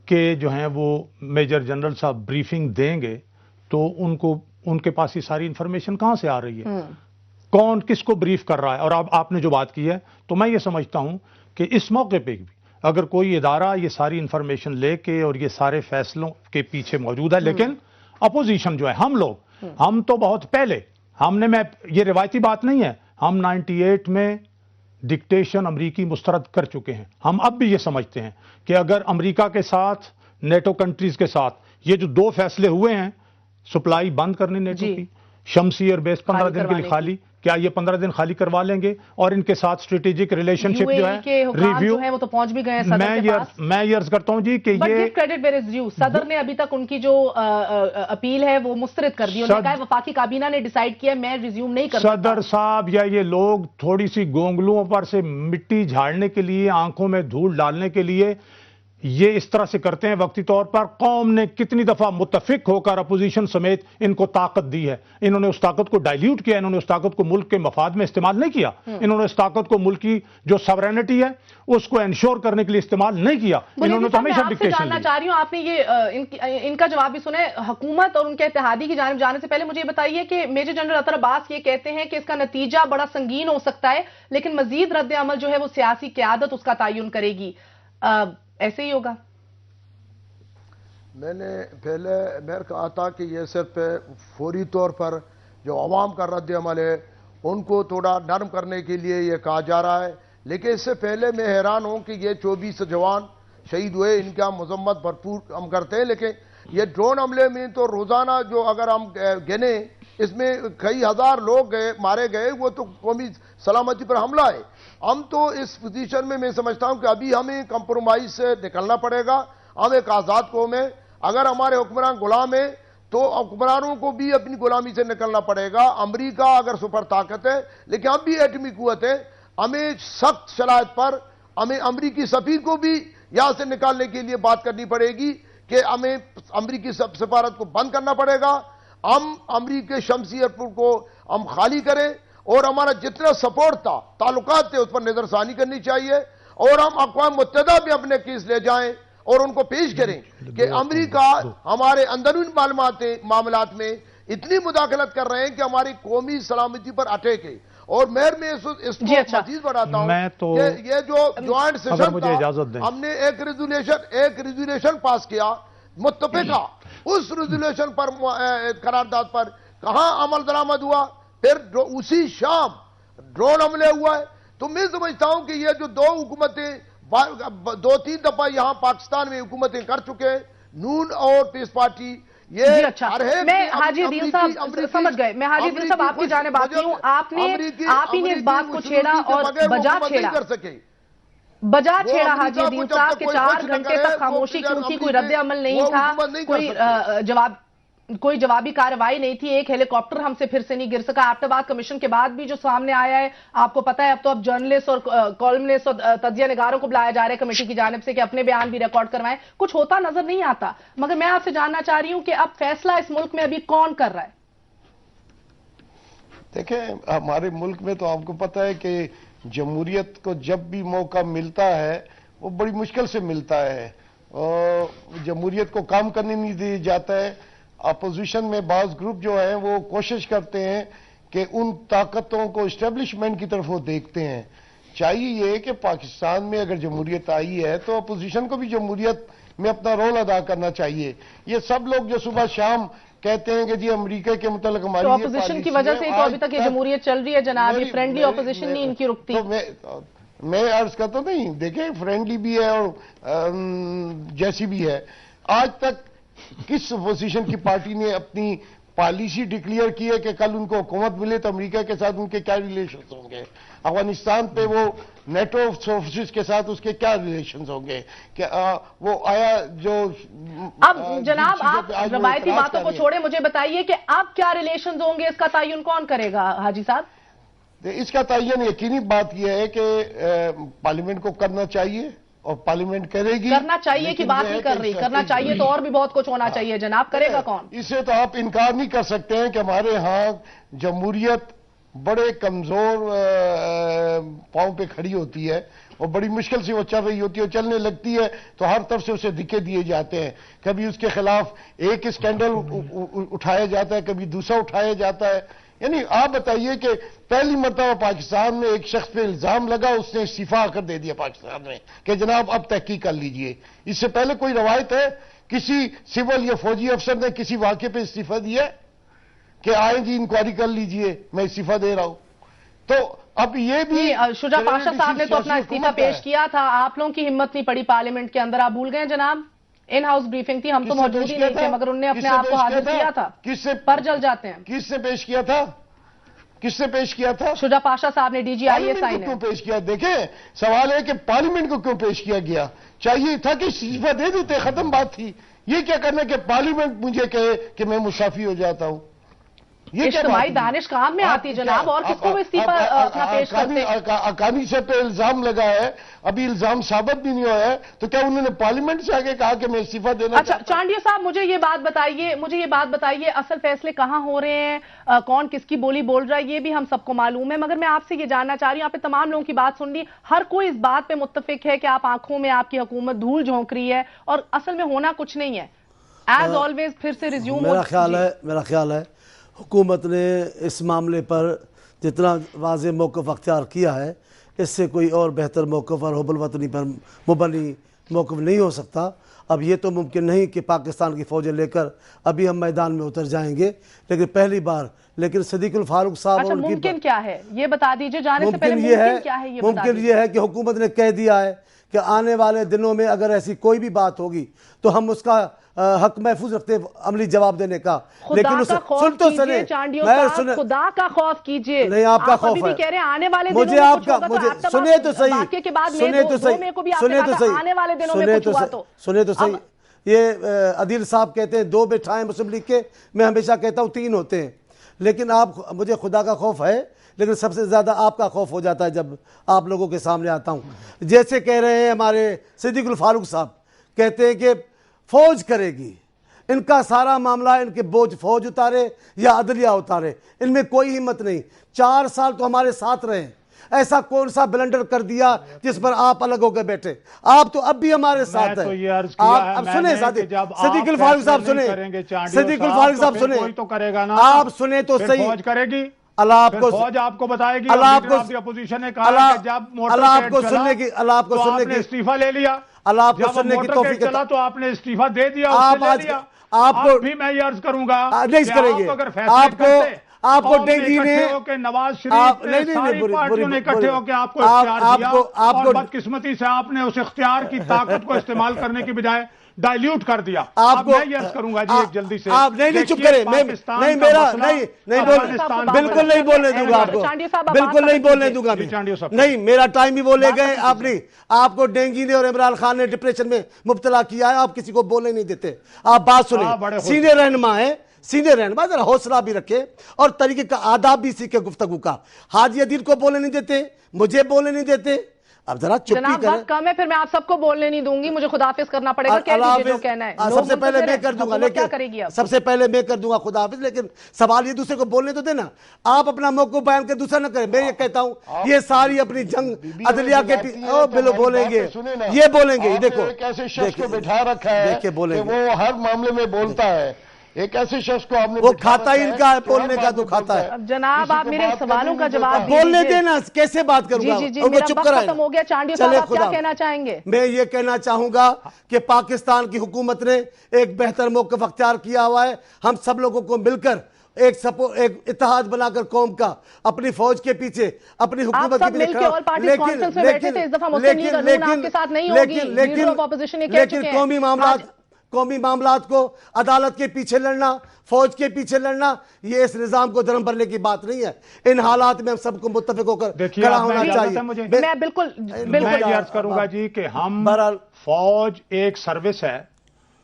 [SPEAKER 4] के जो हैं वो मेजर जनरल साहब ब्रीफिंग देंगे तो उनके पास ये सारी इंफॉर्मेशन कहां से आ रही है, कौन किसको ब्रीफ कर रहा है। और अब आपने जो बात की है तो मैं ये समझता हूं कि इस मौके पे भी अगर कोई इदारा ये सारी इंफॉर्मेशन लेके और ये सारे फैसलों के पीछे मौजूद है, लेकिन अपोजिशन जो है, हम तो बहुत पहले मैं ये रिवायती बात नहीं है, हम 98 में डिक्टेशन अमरीकी मुस्तरद कर चुके हैं। हम अब भी ये समझते हैं कि अगर अमरीका के साथ, नेटो कंट्रीज के साथ ये जो 2 फैसले हुए हैं, सप्लाई बंद करनी नेटो की, शम्सी एयरबेस 15 दिन के लिए खाली, क्या ये 15 दिन खाली करवा लेंगे? और इनके साथ स्ट्रेटेजिक रिलेशनशिप जो है, रिव्यू
[SPEAKER 1] है, वो तो पहुंच भी गए हैं सदर के पास।
[SPEAKER 4] मैं ये अर्ज करता हूं जी कि ये
[SPEAKER 1] क्रेडिट वेयर इज ड्यू, सदर ने अभी तक उनकी जो अपील है वो मुस्तरद कर दी। उन्होंने कहा वफाकी काबीना ने डिसाइड किया मैं रिज्यूम नहीं कर सकता।
[SPEAKER 4] सदर साहब या ये लोग थोड़ी सी गोंगलुओं पर से मिट्टी झाड़ने के लिए, आंखों में धूल डालने के लिए ये इस तरह से करते हैं वक्ती तौर पर। कौम ने कितनी दफा मुत्तफिक होकर अपोजिशन समेत इनको ताकत दी है, इन्होंने उस ताकत को डाइल्यूट किया, इन्होंने उस ताकत को मुल्क के मफाद में इस्तेमाल नहीं किया, इन्होंने उस ताकत को मुल्क की जो सवरेनिटी है उसको इंश्योर करने के लिए इस्तेमाल नहीं किया। इन्होंने तो हमेशा डिक्टेशन दी।
[SPEAKER 1] जानना चाह रही हूं, आपने ये इनका जवाब भी सुना है। हुकूमत और उनके इत्तेहादी की जानिब जाने से पहले मुझे ये बताइए कि मेजर जनरल अतर अब्बास ये कहते हैं कि इसका नतीजा बड़ा संगीन हो सकता है, लेकिन मजीद रद्द अमल जो है वो सियासी क़यादत उसका तयन करेगी। ऐसे ही होगा?
[SPEAKER 6] मैंने पहले कहा था कि ये सिर्फ फौरी तौर पर जो अवाम का रद्द अमल है उनको थोड़ा नरम करने के लिए ये कहा जा रहा है, लेकिन इससे पहले मैं हैरान हूं कि ये 24 जवान शहीद हुए, इनकी हम मजम्मत भरपूर हम करते हैं, लेकिन ये ड्रोन हमले में तो रोजाना जो अगर हम गिने इसमें कई हजार लोग मारे गए, वो तो कौमी सलामती पर हमला है। हम तो इस पोजीशन में मैं समझता हूं कि अभी हमें कंप्रोमाइज से निकलना पड़ेगा। हम एक आजाद कौम है, अगर हमारे हुक्मरान गुलाम है तो हुक्मरानों को भी अपनी गुलामी से निकलना पड़ेगा। अमेरिका अगर सुपर ताकत है, लेकिन हम भी एटमी कुव्वत है, हमें सख्त शराइत पर हमें अमरीकी सफीर को भी यहां से निकालने के लिए बात करनी पड़ेगी कि हमें अमरीकी सफारत को बंद करना पड़ेगा। हम अमरीकी शम्सी एयरपोर्ट को हम खाली करें और हमारा जितना सपोर्ट था, ताल्लुकात थे, उस पर नजरसानी करनी चाहिए और हम अक़वाम मुत्तहिदा में अपने केस ले जाएं और उनको पेश करें कि अमेरिका हमारे अंदरूनी मामलात में इतनी मुदाखलत कर रहे हैं कि हमारी कौमी सलामती पर अटैक है। और मैं इसको मजीद बढ़ाता हूं तो ये जो ज्वाइंट सेशन था, हमने एक रेजोल्यूशन पास किया मुत्तफिका, उस रेजोल्यूशन पर करारदाद पर कहां अमल दरामद हुआ, फिर उसी शाम ड्रोन हमले हुआ है। तो मैं समझता हूं कि ये जो 2 हुकूमतें 2-3 दफा यहां पाकिस्तान में हुकूमतें कर चुके हैं, नून और पीस पार्टी, ये
[SPEAKER 1] मैं हाजी अदील साहब समझ गए, मैं हाजी अदील साहब आपकी जाने बात नहीं हूं, आप ही ने इस बात को छेड़ा और बजा छेड़ा हाजी अदील साहब के 4 घंटे तक खामोशी क्योंकि कोई रद्द अमल नहीं था, कोई जवाबी कार्रवाई नहीं थी, एक हेलीकॉप्टर हमसे फिर से नहीं गिर सका। एबटाबाद कमीशन के बाद भी जो सामने आया है, आपको पता है, अब तो अब जर्नलिस्ट और कॉलमनिस्ट और तज्जिया निगारों को बुलाया जा रहा है कमेटी की जानिब से कि अपने बयान भी रिकॉर्ड करवाएं। कुछ होता नजर नहीं आता। मगर मैं आपसे जानना चाह रही हूं कि अब फैसला इस मुल्क में अभी कौन कर रहा है?
[SPEAKER 5] देखें, हमारे मुल्क में तो आपको पता है कि جمہوریت کو جب بھی موقع ملتا ہے وہ بڑی مشکل سے ملتا ہے، اور جمہوریت کو کام کرنے نہیں دیا جاتا ہے۔ اپوزیشن میں بعض گروپ جو ہیں وہ کوشش کرتے ہیں کہ ان طاقتوں کو اسٹیبلشمنٹ کی طرف وہ دیکھتے ہیں۔ چاہیے یہ کہ پاکستان میں اگر جمہوریت آئی ہے تو اپوزیشن کو بھی جمہوریت میں اپنا رول ادا کرنا چاہیے۔ یہ سب لوگ جو صبح شام کہتے ہیں کہ جی امریکہ کے متعلق ہماری
[SPEAKER 1] تو اپوزیشن کی وجہ سے ہی تو ابھی تک یہ جمہوریت چل رہی ہے جناب، یہ فرینڈلی اپوزیشن نہیں ان کی رکتی۔
[SPEAKER 5] میں عرض کرتا نہیں، دیکھیں فرینڈلی بھی ہے اور جیسی بھی ہے، آج تک کس اپوزیشن کی پارٹی نے اپنی پالیسی ڈکلیئر کی ہے کہ کل ان کو حکومت ملے تو امریکہ کے ساتھ ان کے کیا ریلیشنز ہوں گے، افغانستان پہ وہ نیٹو فورسز کے ساتھ اس کے کیا ریلیشنز ہوں گے، کہ وہ آیا جو
[SPEAKER 1] اب جناب آپ روایتی باتوں کو چھوڑیں، مجھے بتائیے کہ اب کیا ریلیشنز ہوں گے، اس کا تعین کون کرے گا حاجی صاحب؟
[SPEAKER 5] اس کا تعین یقینی بات یہ ہے کہ پارلیمنٹ کو کرنا چاہیے اور پارلیمنٹ کرے گی۔
[SPEAKER 1] کرنا چاہیے کی بات نہیں کر رہی، کرنا چاہیے تو اور بھی بہت کچھ ہونا چاہیے جناب، کرے گا کون؟
[SPEAKER 5] اس سے تو آپ انکار نہیں کر سکتے ہیں کہ ہمارے ہاں جمہوریت بڑے کمزور پاؤں پہ کھڑی ہوتی ہے اور بڑی مشکل سے وہ چل رہی ہوتی ہے، اور چلنے لگتی ہے تو ہر طرف سے اسے دھکے دیے جاتے ہیں، کبھی اس کے خلاف ایک اسکینڈل اٹھایا جاتا ہے، کبھی دوسرا اٹھایا جاتا ہے۔ یعنی آپ بتائیے کہ پہلی مرتبہ پاکستان میں ایک شخص پہ الزام لگا، اس نے استعفیٰ کر دے دیا پاکستان میں کہ جناب اب تحقیق کر لیجئے۔ اس سے پہلے کوئی روایت ہے کسی سول یا فوجی افسر نے کسی واقعے پہ استعفیٰ دیا ہے کہ آئیں جی انکوائری کر لیجئے میں استعفیٰ دے رہا ہوں؟ تو اب یہ بھی
[SPEAKER 1] شجاع پاشا صاحب نے تو اپنا استعفیٰ پیش کیا تھا، آپ لوگوں کی ہمت نہیں پڑی پارلیمنٹ کے اندر، آپ بھول گئے جناب؟ ان ہاؤس بریفنگ تھی، ہم تو موجود ہی نہیں تھے، مگر انہوں نے اپنے آپ کو حاضر کیا تھا۔ پر جل جاتے ہیں۔
[SPEAKER 5] کس سے پیش کیا تھا؟ کس نے پیش کیا تھا؟
[SPEAKER 1] شجاع پاشا صاحب نے، D G I S I نے۔
[SPEAKER 5] کیوں پیش کیا؟ دیکھیں سوال ہے کہ پارلیمنٹ کو کیوں پیش کیا گیا؟ چاہیے تھا کہ استعفیٰ دے دیتے، ختم بات تھی۔ یہ کیا کرنا کہ پارلیمنٹ مجھے کہے کہ میں مستعفی ہو جاتا ہوں؟
[SPEAKER 1] اجتماعی دانش کام میں آتی جناب، اور کس کو وہ استعفیٰ اپنا پیش کرتے؟
[SPEAKER 5] اکانی سے پہ الزام لگا ہے، ابھی الزام ثابت بھی نہیں ہوا ہے، تو کیا انہوں نے پارلیمنٹ سے آگے کہا کہ میں استعفیٰ دینا؟
[SPEAKER 1] اچھا چانڈیو صاحب مجھے یہ بات بتائیے اصل فیصلے کہاں ہو رہے ہیں، کون کس کی بولی بول رہا ہے، یہ بھی ہم سب کو معلوم ہے، مگر میں آپ سے یہ جاننا چاہ رہی ہوں، آپ نے تمام لوگوں کی بات سن لی، ہر کوئی اس بات پہ متفق ہے کہ آپ آنکھوں میں آپ کی حکومت دھول جھونک رہی ہے اور اصل میں ہونا کچھ نہیں ہے، ایز آلویز پھر سے ریزیوم
[SPEAKER 3] میرا خیال ہے حکومت نے اس معاملے پر جتنا واضح موقف اختیار کیا ہے، اس سے کوئی اور بہتر موقف اور حب الوطنی پر مبنی موقف نہیں ہو سکتا۔ اب یہ تو ممکن نہیں کہ پاکستان کی فوجیں لے کر ابھی ہم میدان میں اتر جائیں گے، لیکن پہلی بار صدیق الفاروق صاحب
[SPEAKER 1] اچھا ممکن کیا ہے یہ بتا دیجئے، جانے سے پہلے ممکن کیا ہے یہ بتا دیجئے؟
[SPEAKER 3] ممکن یہ ہے کہ حکومت نے کہہ دیا ہے کہ آنے والے دنوں میں اگر ایسی کوئی بھی بات ہوگی تو ہم اس کا حق محفوظ رکھتے ہیں عملی جواب دینے کا،
[SPEAKER 1] لیکن سن تو سنے خدا کا خوف کیجئے،
[SPEAKER 3] نہیں آپ کا خوف ہے،
[SPEAKER 1] کہہ رہے ہیں آنے والے دنوں
[SPEAKER 3] مجھے آپ کا سنے تو صحیح، سنے تو صحیح، یہ عدیل صاحب کہتے ہیں 2 بٹھائیں مسلم لیگ کے، میں ہمیشہ کہتا ہوں 3 ہوتے ہیں، لیکن مجھے خدا کا خوف ہے، لیکن سب سے زیادہ آپ کا خوف ہو جاتا ہے جب آپ لوگوں کے سامنے آتا ہوں۔ جیسے کہہ رہے ہیں ہمارے صدیق الفاروق صاحب، کہتے ہیں کہ فوج کرے گی، ان کا سارا معاملہ ان کے بوجھ فوج اتارے یا عدلیہ اتارے، ان میں کوئی ہمت نہیں۔ 4 سال تو ہمارے ساتھ رہے، ایسا کون سا بلنڈر کر دیا جس پر آپ الگ ہو کے بیٹھے؟ آپ تو اب بھی ہمارے ساتھ ہیں۔ اب سنیں صدیق الفاروق صاحب، سنیں صدیق الفاروق صاحب، سنیں آپ، سنیں تو صحیح،
[SPEAKER 4] فوج کرے گی،
[SPEAKER 3] اللہ آپ کو
[SPEAKER 4] فوج آپ کو بتائے گی،
[SPEAKER 3] اللہ آپ کو
[SPEAKER 4] اپوزیشن نے کہا کہ جب موٹر
[SPEAKER 3] کو سننے کی، اللہ آپ کو سننے کی
[SPEAKER 4] استعفیٰ لے لیا،
[SPEAKER 3] اللہ آپ کو سننے کی توفیق
[SPEAKER 4] چلا تو آپ نے استعفیٰ دے دیا،
[SPEAKER 3] آپ کو
[SPEAKER 4] بھی میں یہ عرض کروں گا
[SPEAKER 3] نہیں کریں گے، آپ کو ڈینگی نے
[SPEAKER 4] نواز شریف نے ساری پارٹیوں نے اکٹھے ہو کے آپ کو اختیار دیا، اور بدقسمتی سے آپ نے اس اختیار کی طاقت کو استعمال کرنے کی بجائے ڈائلیوٹ کر دیا۔
[SPEAKER 3] آپ کو
[SPEAKER 4] میں یہ عرض کروں گا جی ایک جلدی سے،
[SPEAKER 3] آپ نہیں چپ کریں، نہیں میرا نہیں بالکل نہیں بولنے دوں گا آپ کو، بالکل نہیں بولنے دوں گا، نہیں میرا بھی بھی بولے گئے آپ نے، آپ کو ڈینگی نے اور عمران خان نے ڈپریشن میں مبتلا کیا ہے، آپ کسی کو بولنے نہیں دیتے۔ آپ بات سنیں، سینئر رہنما ہیں، سینئر رہنما ذرا حوصلہ بھی رکھے اور طریقے کا آداب بھی سیکھے گفتگو کا۔ حاجی عدیل کو بولنے نہیں دیتے، مجھے بولنے نہیں دیتے، अब जरा चुप्पी
[SPEAKER 1] जनाब
[SPEAKER 3] करें।
[SPEAKER 1] वक्त कम है, फिर मैं आप सबको बोलने नहीं दूंगी, मुझे खुदाफिज करना पड़ेगा। कह दीजिए जो कहना है।
[SPEAKER 3] सबसे पहले मैं कर दूंगा,
[SPEAKER 1] क्या
[SPEAKER 3] लेकिन
[SPEAKER 1] करेगी आप?
[SPEAKER 3] सबसे पहले मैं कर दूंगा खुदाफिज, लेकिन सवाल ये दूसरे को बोलने तो देना। आप अपना मौक़िफ़ बयान कर दूसरा न करें। मैं ये कहता हूँ ये सारी अपनी जंग अदलिया के बिलो बोलेंगे, ये बोलेंगे, ये देखो
[SPEAKER 5] एक ऐसे शख्स को बिठा रखा है
[SPEAKER 3] देखिए बोलेंगे,
[SPEAKER 5] वो हर मामले में बोलता है। एक ऐसे शख्स को आपने
[SPEAKER 3] वो खाता ही इनका है, बोलने का तो खाता है।
[SPEAKER 1] अब जनाब आप मेरे सवालों का जवाब दीजिए।
[SPEAKER 3] बोलने देना, कैसे बात करूंगा?
[SPEAKER 1] जी जी जी,
[SPEAKER 3] उनको
[SPEAKER 1] मेरा
[SPEAKER 3] चुप
[SPEAKER 1] वक्त
[SPEAKER 3] कराएं।
[SPEAKER 1] खत्म हो गया। चांडियो साहब आप क्या कहना चाहेंगे?
[SPEAKER 3] मैं ये कहना चाहूंगा कि पाकिस्तान की हुकूमत ने एक बेहतर मौक़िफ़ अख्तियार किया हुआ है। हम सब लोगों को मिलकर एक इत्तेहाद बनाकर कौम का अपनी फौज के पीछे, अपनी हुकूमत के पीछे, लेकिन कौमी मामलात को अदालत के पीछे लड़ना, फौज के पीछे लड़ना, ये इस निजाम को धर्म भरने की बात नहीं है। इन हालात में हम सबको मुत्तफिक होकर खड़ा होना चाहिए।
[SPEAKER 1] मैं बिल्कुल
[SPEAKER 4] मैं अर्ज करूंगा जी कि हम फौज एक सर्विस है,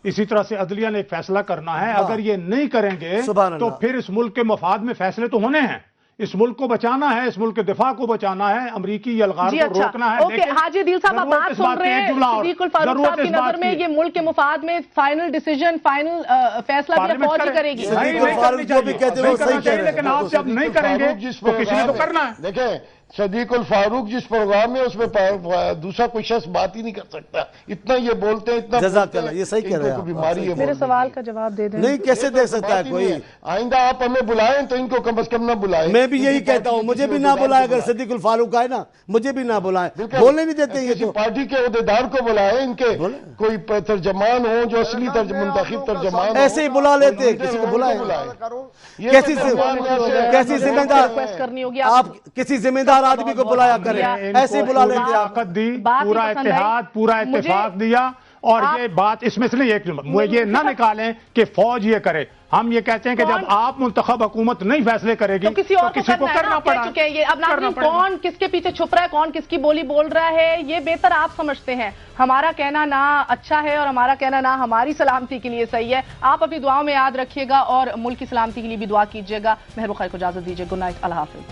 [SPEAKER 4] इसी तरह से अदलिया ने एक फैसला करना है। अगर ये नहीं करेंगे तो फिर इस मुल्क के मफाद में फैसले तो होने हैं। इस मुल्क को बचाना है, इस मुल्क के दिफा को बचाना है, अमरीकी अलगार को रोकना है।
[SPEAKER 1] ओके हाजी दिल साहब, आप बात सुन रहे हैं। सिद्दीकुल फारूक साहब की नजर में ये मुल्क के मुफाद में फाइनल डिसीजन, फाइनल फैसला भी फौज ही करेगी।
[SPEAKER 4] लेकिन आप जब नहीं करेंगे तो किसी ने तो करना है।
[SPEAKER 5] देखें सदीकुल फारूक जिस प्रोग्राम में, उसमें दूसरा कोई शख्स बात ही नहीं कर सकता। इतना ये बोलते हैं, इतना
[SPEAKER 3] ये सही कह रहे हैं।
[SPEAKER 5] बीमारी है।
[SPEAKER 1] मेरे सवाल का जवाब दे दें।
[SPEAKER 3] नहीं कैसे दे सकता है कोई?
[SPEAKER 5] आइंदा आप हमें बुलाएं तो इनको कम से कम ना बुलाएं।
[SPEAKER 3] मैं भी यही कहता हूँ, मुझे भी ना बुलाए। अगर सिद्दीकुल फारूक आए ना, मुझे भी ना बुलाए, बोलने नहीं देते। ये तो
[SPEAKER 5] पार्टी के अहदेदार को बुलाए, इनके कोई तर्जमान हो जो असली मुंतखब तर्जमान,
[SPEAKER 3] ऐसे ही बुला लेते, किसी को बुलाए। कैसी जिम्मेदार
[SPEAKER 1] करनी होगी
[SPEAKER 3] आप, किसी जिम्मेदार आदमी को बुलाया करें, ऐसे ही बुला लेते आप।
[SPEAKER 4] दी पूरा इत्तेहाद, पूरा इत्तेफाक दिया। और ये बात इसमें से नहीं, एक ये ना निकालें कि फौज ये करे। हम ये कहते हैं कि जब आप मुंतखब हुकूमत नहीं फैसले करेगी
[SPEAKER 1] तो किसी और को करना पड़ा। ये अब नाज़रीन कौन किसके पीछे छुप रहा है, कौन किसकी बोली बोल रहा है, ये बेहतर आप समझते हैं। हमारा कहना ना अच्छा है और हमारा कहना ना हमारी सलामती के लिए सही है। आप अपनी दुआओं में याद रखिएगा और मुल्क की सलामती के लिए भी दुआ कीजिएगा। मेहरबान को इजाजत दीजिए। गुड नाइट, अल्लाह हाफिज।